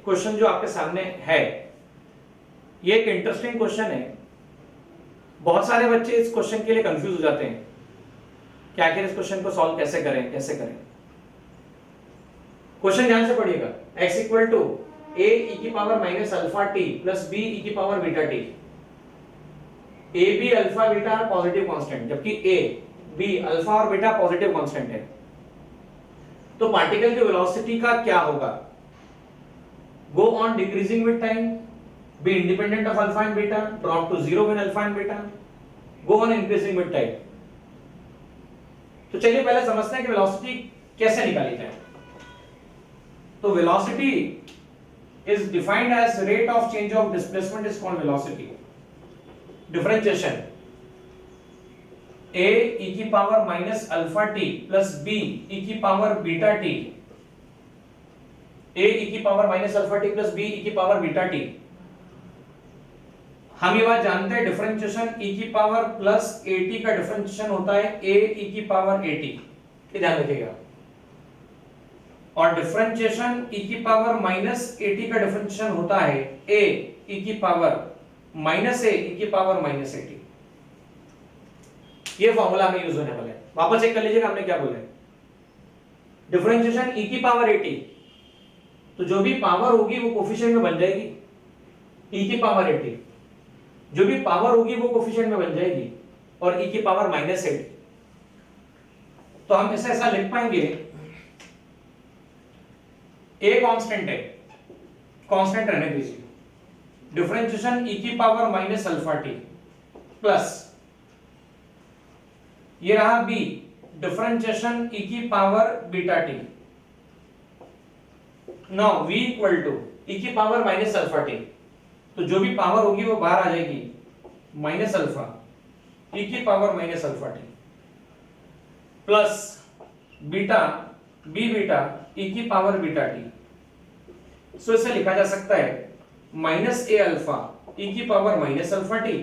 Question जो आपके सामने है ये एक इंटरेस्टिंग क्वेश्चन है। बहुत सारे बच्चे इस क्वेश्चन के लिए कंफ्यूज हो जाते हैं कि आखिर इस क्वेश्चन को सॉल्व कैसे करें क्वेश्चन ध्यान से पढ़िएगा। x equal to a e की power minus alpha t plus b e की power beta t. a b alpha beta positive constant, जबकि a b अल्फा और बीटा पॉजिटिव कांस्टेंट है। तो पार्टिकल की वेलोसिटी का क्या होगा? Go on decreasing with time, be independent of alpha and beta, drop to zero when alpha and beta, go on increasing with time. तो चलिए पहले समझते हैं कि वेलोसिटी कैसे निकाली जाए। तो velocity is defined as rate of change of displacement is called velocity. Differentiation a e की power minus alpha t plus b e की power beta t, a e की power minus alpha t plus b e की power beta t. हम ये बात जानते हैं differentiation e की पावर प्लस at का डिफरेंशिएशन होता है a e की पावर at, ये ध्यान रखिएगा। और डिफरेंशिएशन e की पावर माइनस at का डिफरेंशिएशन होता है a e की पावर माइनस a e की पावर माइनस at। ये फॉर्मूला में यूज होने वाला है। वापस चेक कर लीजिएगा हमने क्या बोला है। डिफरेंशिएशन e की पावर at, तो जो भी पावर होगी वो कोफिशिएंट में बन जाएगी e की पावर at, जो भी पावर होगी वो कोफिशिएंट में बन जाएगी और e की पावर माइनस 8। तो हम इसे ऐसा लिख पाएंगे, a कांस्टेंट है, कांस्टेंट रहने दीजिए, डिफरेंशिएशन e की power minus alpha t plus ये रहा b डिफरेंशिएशन e की power beta t. Now v equal to e की पावर माइनस अल्फा टी, तो जो भी पावर होगी वो बाहर आ जाएगी, माइनस अल्फा e की power minus alpha t plus beta b beta e की पावर बीटा टी। सो इसे लिखा जा सकता है माइनस a अल्फा e की power minus alpha t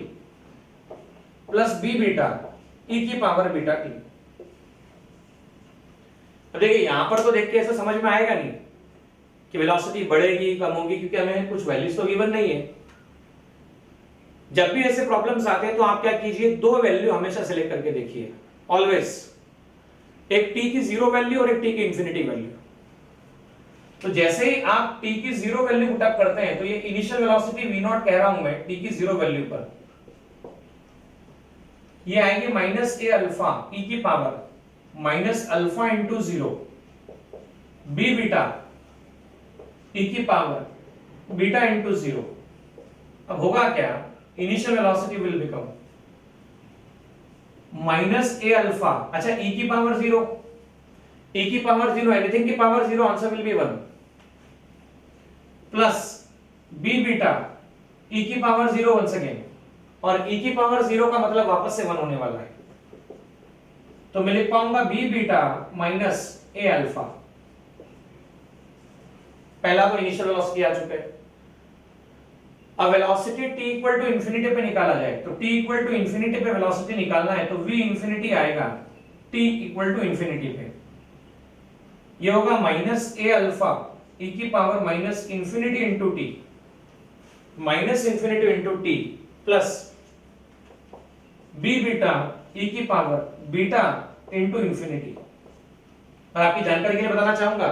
plus b beta e की पावर बीटा टी। अब देखिए यहां पर तो देख के ऐसा समझ में आएगा नहीं कि वेलोसिटी बढ़ेगी कम होगी, क्योंकि हमें कुछ वैल्यूज तो गिवन नहीं है। जब भी ऐसे प्रॉब्लम्स आते हैं तो आप क्या कीजिए, दो वैल्यू हमेशा सेलेक्ट करके देखिए ऑलवेज, एक t की जीरो वैल्यू और एक t की इंफिनिटी वैल्यू। तो जैसे ही आप t की जीरो वैल्यू पुट अप करते हैं तो ये इनिशियल वेलोसिटी v नॉट कह रहा हूं मैं t की जीरो वैल्यू पर, ये आएंगे माइनस a अल्फा e की power minus alpha into zero b beta e की पावर बीटा इंटू जीरो। अब होगा क्या, initial velocity will become minus a alpha, अच्छा e की पावर जीरो, e की पावर जीरो, एनीथिंग की power zero, answer will be 1 plus b beta e की power zero once again, और e की पावर जीरो का मतलब वापस से 1 होने वाला है। तो मैं लिख पाऊंगा b beta minus a alpha. पहला तो इनिशियल वेलोसिटी आ चुका है। अब velocity t equal to infinity पे निकाला जाए, तो t इक्वल टू इंफिनिटी पे वेलोसिटी निकालना है तो v इंफिनिटी आएगा t इक्वल टू इंफिनिटी पे, ये होगा माइनस a अल्फा e की power minus infinity into t, minus infinity into t plus b beta e की पावर बीटा इंटू इंफिनिटी। और आपकी जानकारी के लिए बताना चाहूंगा,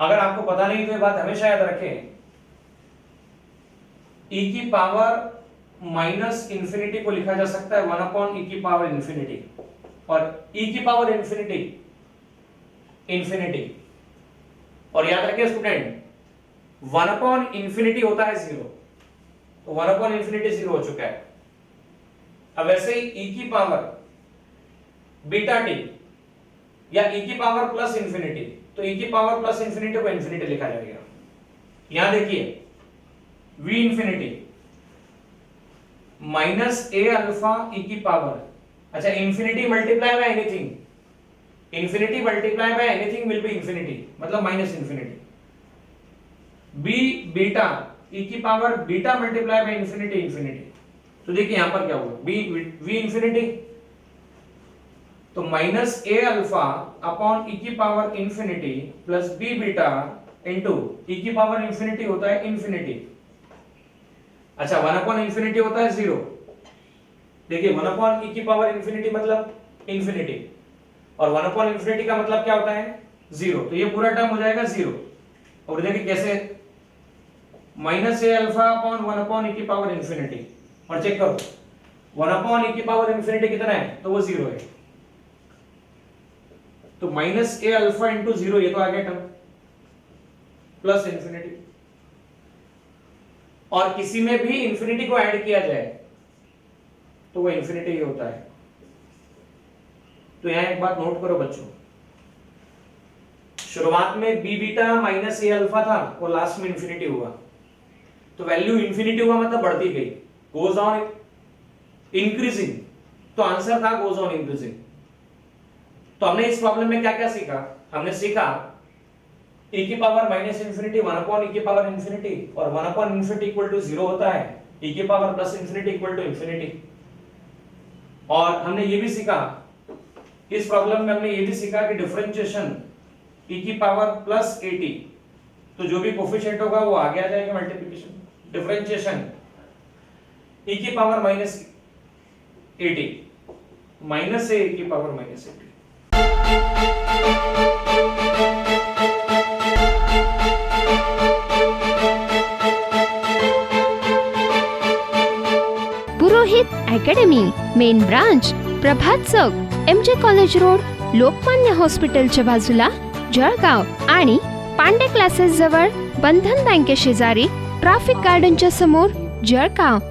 अगर आपको पता नहीं तो ये बात हमेशा याद रखें, e की पावर माइनस इंफिनिटी को लिखा जा सकता है 1 अपॉन e की पावर इंफिनिटी, और e की पावर इंफिनिटी इंफिनिटी। और याद रखिए स्टूडेंट, 1 अपॉन इंफिनिटी होता है 0, तो 1 अपॉन इंफिनिटी 0 हो चुका है। अब वैसे ही e की पावर बीटा टी या e की पावर प्लस इंफिनिटी, तो e की पावर प्लस इंफिनिटी को इंफिनिटी लिखा जाएगा। यहां देखिए v infinity minus a alpha e की पावर, अच्छा infinity multiply by anything, infinity multiply by anything will be infinity, मतलब minus infinity, b beta e की power beta multiply by infinity infinity. तो देखिए यहां पर क्या हुआ, v इंफिनिटी, तो minus a alpha upon e की power infinity plus b beta into e की पावर इंफिनिटी होता है इंफिनिटी। अच्छा 1 अपॉन इंफिनिटी होता है 0। देखिए 1 अपॉन ई की पावर इंफिनिटी मतलब इंफिनिटी और 1 अपॉन इंफिनिटी का मतलब क्या होता है 0, तो ये पूरा टर्म हो जाएगा 0। और देखिए कैसे माइनस ए अल्फा अपॉन 1 अपॉन ई की पावर इंफिनिटी, और चेक करो 1 अपॉन ई की पावर इंफिनिटी कितना है, तो वो 0 है, तो माइनस ए अल्फा इंटू 0 ये तो आ गया टर्म प्लस इंफिनिटी। और किसी में भी इंफिनिटी को ऐड किया जाए तो वो इंफिनिटी ही होता है। तो यहां एक बात नोट करो बच्चों, शुरुआत में बी बीटा माइनस ए अल्फा था, वो लास्ट में इंफिनिटी हुआ, तो वैल्यू इंफिनिटी हुआ मतलब बढ़ती गई, गोज ऑन इंक्रीजिंग, तो आंसर था गोज ऑन इंक्रीजिंग। तो हमने इस प्रॉब्लम में क्या क्या सीखा, हमने सीखा e की power minus infinity 1 upon e की पावर इंफिनिटी, और 1 अपॉन इंफिनिटी इक्वल टू 0 होता है, e की power plus infinity equal to infinity. और हमने ये भी सीखा, इस प्रॉब्लम में हमने ये भी सीखा कि डिफरेंशिएशन e की पावर प्लस 80, तो जो भी कोफिशिएंट होगा वो आगे आ जाएगा मल्टीप्लिकेशन, डिफरेंशिएशन e की पावर माइनस 80 माइनस ए की पावर माइनस 80। पुरोहित अकॅडमी, मेन ब्रांच प्रभात चौक, MJ कॉलेज रोड, लोकमान्य हॉस्पिटलच्या बाजूला, जळगाव आणि पांडे क्लासेस जवळ, बंधन बँके शेजारी, ट्रॅफिक गार्डनच्या समोर, जळगाव।